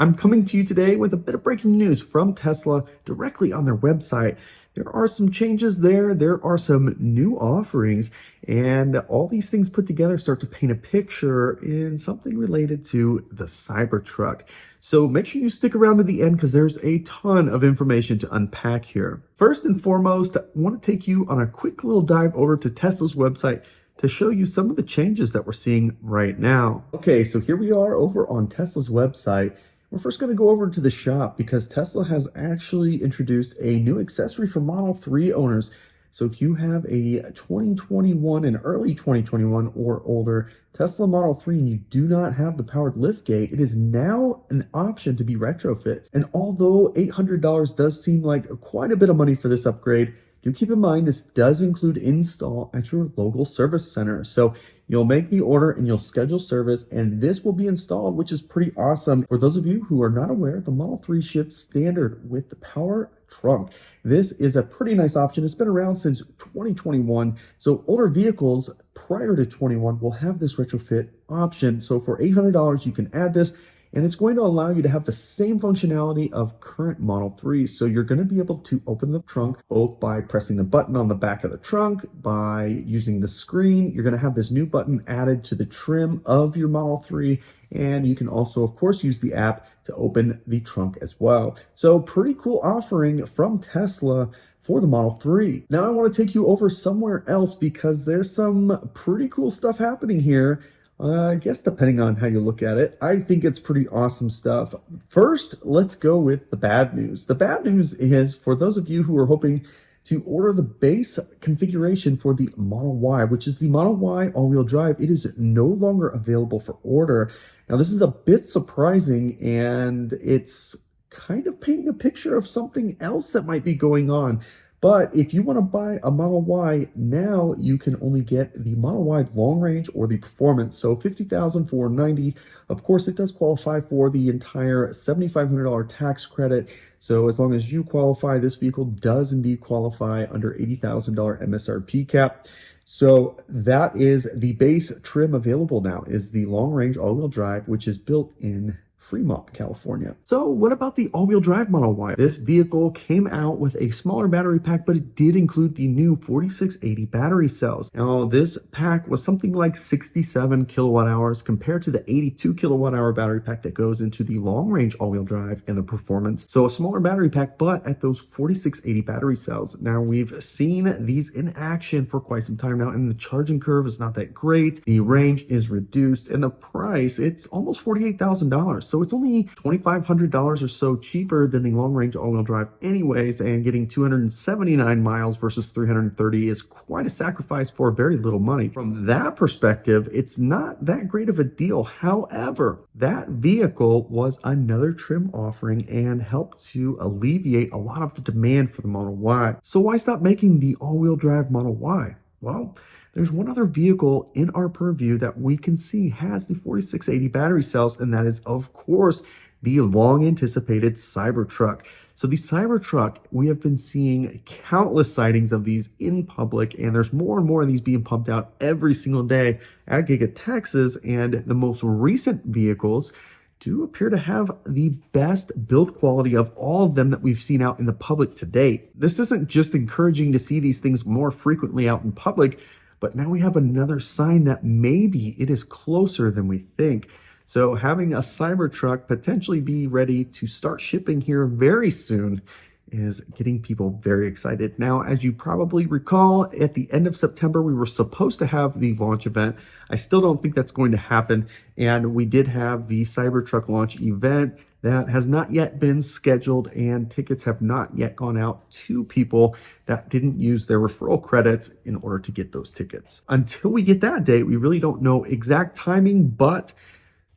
I'm coming to you today with a bit of breaking news from Tesla directly on their website. There are some changes there. There are some new offerings, and all these things put together start to paint a picture in something related to the Cybertruck. So make sure you stick around to the end because there's a ton of information to unpack here. First and foremost, I want to take you on a quick little dive over to Tesla's website to show you some of the changes that we're seeing right now. Okay, so here we are over on Tesla's website. We're first going to go over to the shop because Tesla has actually introduced a new accessory for Model 3 owners. So if you have a 2021 and early 2021 or older Tesla Model 3 and you do not have the powered liftgate, it is now an option to be retrofit. And although $800 does seem like quite a bit of money for this upgrade, do keep in mind this does include install at your local service center. So you'll make the order and you'll schedule service and this will be installed, which is pretty awesome. For those of you who are not aware, the Model 3 ships standard with the power trunk. This is a pretty nice option. It's been around since 2021. So older vehicles prior to 21 will have this retrofit option. So for $800, you can add this. And it's going to allow you to have the same functionality of current Model 3s. So you're going to be able to open the trunk both by pressing the button on the back of the trunk, by using the screen. You're going to have this new button added to the trim of your Model 3. And you can also, of course, use the app to open the trunk as well. So pretty cool offering from Tesla for the Model 3. Now I want to take you over somewhere else because there's some pretty cool stuff happening here. I guess depending on how you look at it, I think it's pretty awesome stuff. First, let's go with the bad news. The bad news is for those of you who are hoping to order the base configuration for the Model Y, which is the Model Y all-wheel drive, it is no longer available for order. Now, this is a bit surprising, and it's kind of painting a picture of something else that might be going on. But if you want to buy a Model Y now, you can only get the Model Y long range or the performance. So $50,490. Of course, it does qualify for the entire $7,500 tax credit. So as long as you qualify, this vehicle does indeed qualify under $80,000 MSRP cap. So that is the base trim available now, is the long range all-wheel drive, which is built in Fremont, California. So what about the all-wheel drive Model Y? This vehicle came out with a smaller battery pack, but it did include the new 4680 battery cells. Now, this pack was something like 67 kilowatt hours compared to the 82 kilowatt hour battery pack that goes into the long-range all-wheel drive and the performance. So a smaller battery pack, but at those 4680 battery cells. Now, we've seen these in action for quite some time now, and the charging curve is not that great. The range is reduced, and the price, it's almost $48,000. So it's only $2,500 or so cheaper than the long-range all-wheel drive anyways, and getting 279 miles versus 330 is quite a sacrifice for very little money. From that perspective, it's not that great of a deal. However, that vehicle was another trim offering and helped to alleviate a lot of the demand for the Model Y. So why stop making the all-wheel drive Model Y? Well, there's one other vehicle in our purview that we can see has the 4680 battery cells, and that is, of course, the long-anticipated Cybertruck. So the Cybertruck, we have been seeing countless sightings of these in public, and there's more and more of these being pumped out every single day at Giga Texas, and the most recent vehicles do appear to have the best build quality of all of them that we've seen out in the public to date. This isn't just encouraging to see these things more frequently out in public, but now we have another sign that maybe it is closer than we think. So having a Cybertruck potentially be ready to start shipping here very soon is getting people very excited. Now, as you probably recall, at the end of September, we were supposed to have the launch event. I still don't think that's going to happen. And we did have the Cybertruck launch event that has not yet been scheduled, and tickets have not yet gone out to people that didn't use their referral credits in order to get those tickets. Until we get that date, we really don't know exact timing, but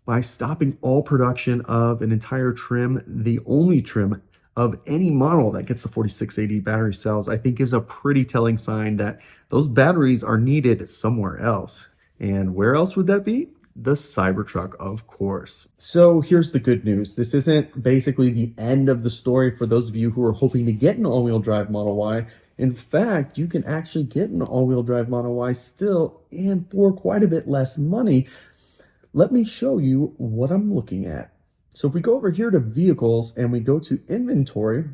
by stopping all production of an entire trim, the only trim of any model that gets the 4680 battery cells, I think is a pretty telling sign that those batteries are needed somewhere else. And where else would that be? The Cybertruck, of course. So here's the good news. This isn't basically the end of the story for those of you who are hoping to get an all-wheel drive Model Y. In fact, you can actually get an all-wheel drive Model Y still, and for quite a bit less money. Let me show you what I'm looking at. So if we go over here to vehicles and we go to inventory,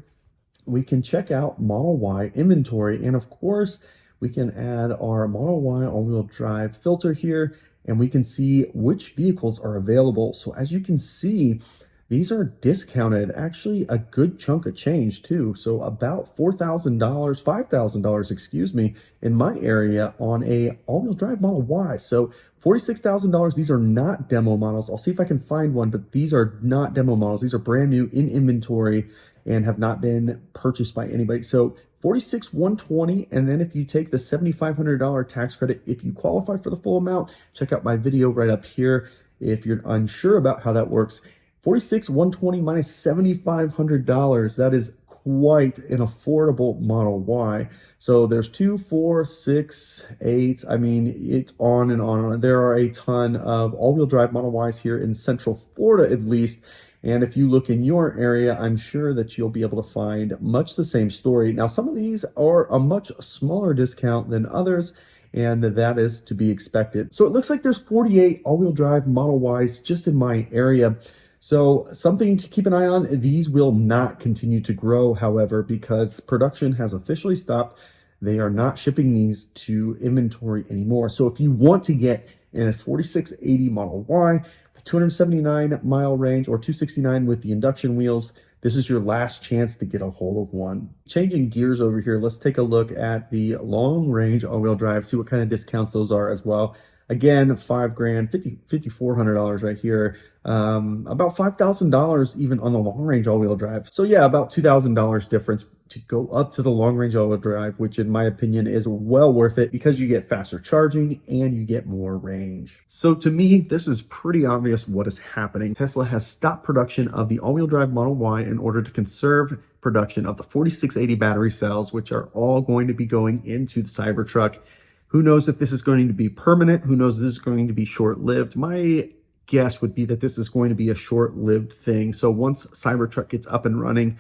we can check out Model Y inventory. And of course, we can add our Model Y all-wheel drive filter here, and we can see which vehicles are available. So as you can see, these are discounted, actually a good chunk of change too. So about $4,000, $5,000, excuse me, in my area on a all-wheel drive Model Y. So $46,000, these are not demo models. I'll see if I can find one, but these are not demo models. These are brand new in inventory and have not been purchased by anybody. So 46,120, and then if you take the $7,500 tax credit, if you qualify for the full amount, check out my video right up here if you're unsure about how that works. 46,120 minus $7,500, that is quite an affordable Model Y. So there's 2, 4, 6, 8. I mean, it's on and on and on. There are a ton of all-wheel drive Model Ys here in Central Florida, at least. And if you look in your area, I'm sure that you'll be able to find much the same story. Now, some of these are a much smaller discount than others, and that is to be expected. So it looks like there's 48 all-wheel drive Model Ys just in my area. So something to keep an eye on. These will not continue to grow, however, because production has officially stopped. They are not shipping these to inventory anymore. So if you want to get in a 4680 Model Y, the 279 mile range, or 269 with the induction wheels, this is your last chance to get a hold of one. Changing gears over here, let's take a look at the long range all-wheel drive, see what kind of discounts those are as well. Again, $5,000, $5,400 right here. About $5,000 even on the long range all-wheel drive. So yeah, about $2,000 difference to go up to the long range all-wheel drive, which in my opinion is well worth it because you get faster charging and you get more range. So to me, this is pretty obvious what is happening. Tesla has stopped production of the all-wheel drive Model Y in order to conserve production of the 4680 battery cells, which are all going to be going into the Cybertruck. Who knows if this is going to be permanent? Who knows if this is going to be short-lived? My guess would be that this is going to be a short-lived thing. So once Cybertruck gets up and running,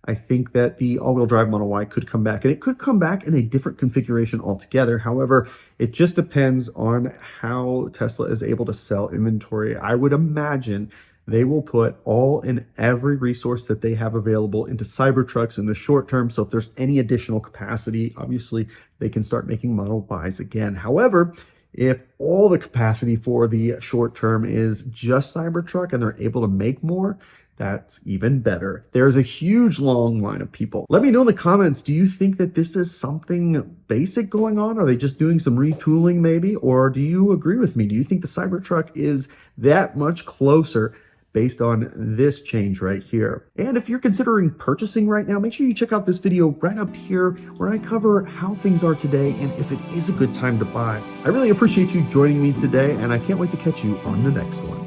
I think that the all-wheel drive Model Y could come back, and it could come back in a different configuration altogether. However, it just depends on how Tesla is able to sell inventory. I would imagine they will put all and every resource that they have available into Cybertrucks in the short term. So if there's any additional capacity, obviously they can start making Model Ys again. However, if all the capacity for the short term is just Cybertruck and they're able to make more, that's even better. There's a huge long line of people. Let me know in the comments, do you think that this is something basic going on? Are they just doing some retooling maybe? Or do you agree with me? Do you think the Cybertruck is that much closer based on this change right here? And if you're considering purchasing right now, make sure you check out this video right up here where I cover how things are today and if it is a good time to buy. I really appreciate you joining me today, and I can't wait to catch you on the next one.